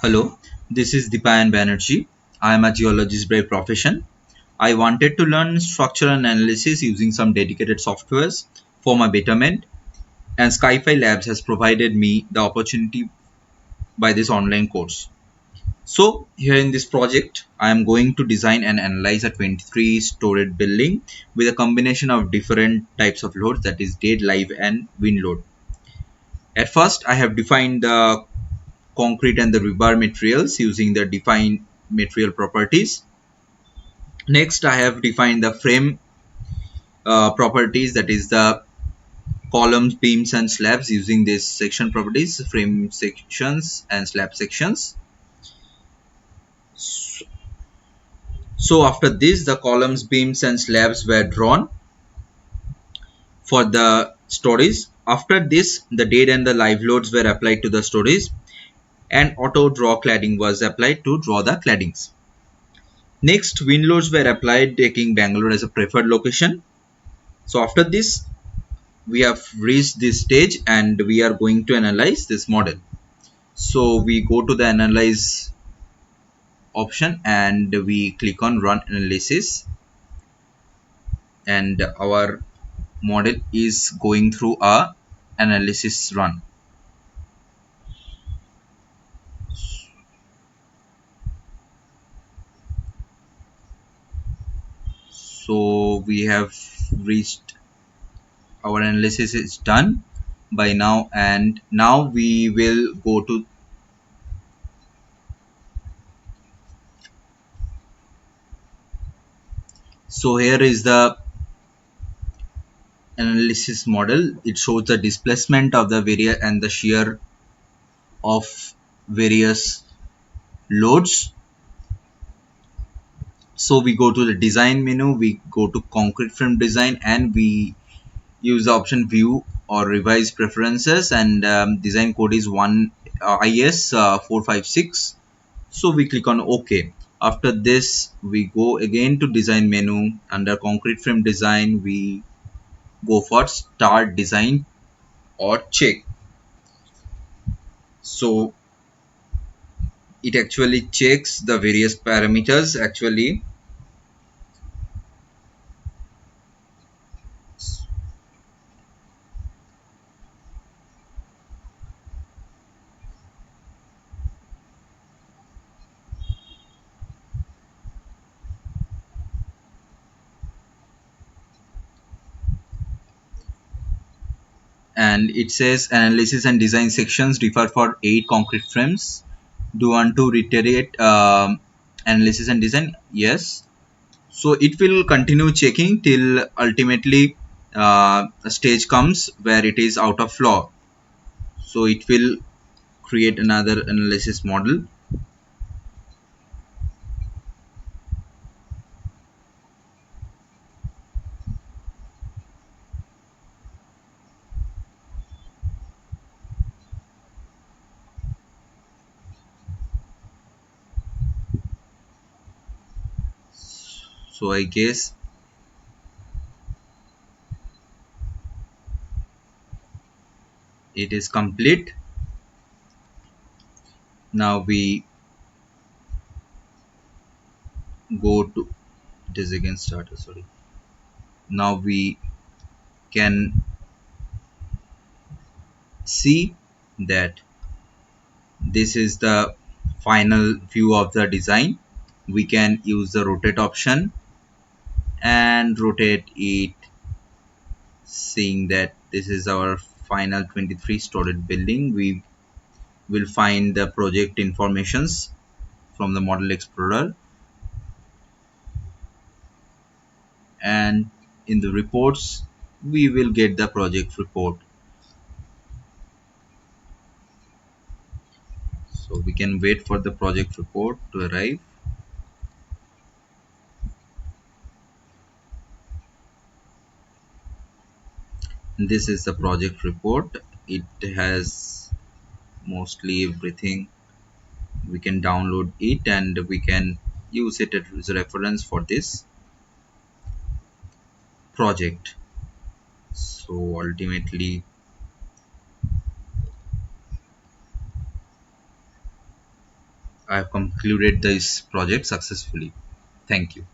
Hello, this is Dipayan Banerjee. I am a geologist by profession. I wanted to learn structural analysis using some dedicated softwares for my betterment, and Skyfi Labs has provided me the opportunity by this online course. So, here in this project, I am going to design and analyze a 23-story building with a combination of different types of loads, that is dead, live, and wind load. At first, I have defined the concrete and the rebar materials using the defined material properties. Next, I have defined the frame properties, that is the columns, beams, and slabs using these section properties, frame sections and slab sections. So after this, the columns, beams, and slabs were drawn for the stories. After this, the dead and the live loads were applied to the stories, and auto draw cladding was applied to draw the claddings. Next, wind loads were applied, taking Bangalore as a preferred location. So after this, we have reached this stage and we are going to analyze this model. So we go to the analyze option and we click on run analysis, and our model is going through a analysis run. So we have reached, our analysis is done by now, and now we will go to, so here is the analysis model. It shows the displacement of the various and the shear of various loads. So we go to the design menu, we go to concrete frame design, and we use the option view or revise preferences, and design code is 1 IS 456. So we click on OK. After this, we go again to design menu. Under concrete frame design, we go for start design or check. So it actually checks the various parameters actually. And it says analysis and design sections differ for 8 concrete frames. Do you want to reiterate analysis and design? Yes. So it will continue checking till ultimately a stage comes where it is out of flaw. So it will create another analysis model. So I guess it is complete. Now we go to, it is again started, sorry. Now we can see that this is the final view of the design. We can use the rotate option and rotate it, seeing that this is our final 23-story building. We will find the project informations from the model explorer, and in the reports we will get the project report. So we can wait for the project report to arrive. This is the project report. It has mostly everything. We can download it and we can use it as a reference for this project. So ultimately, I have concluded this project successfully. Thank you.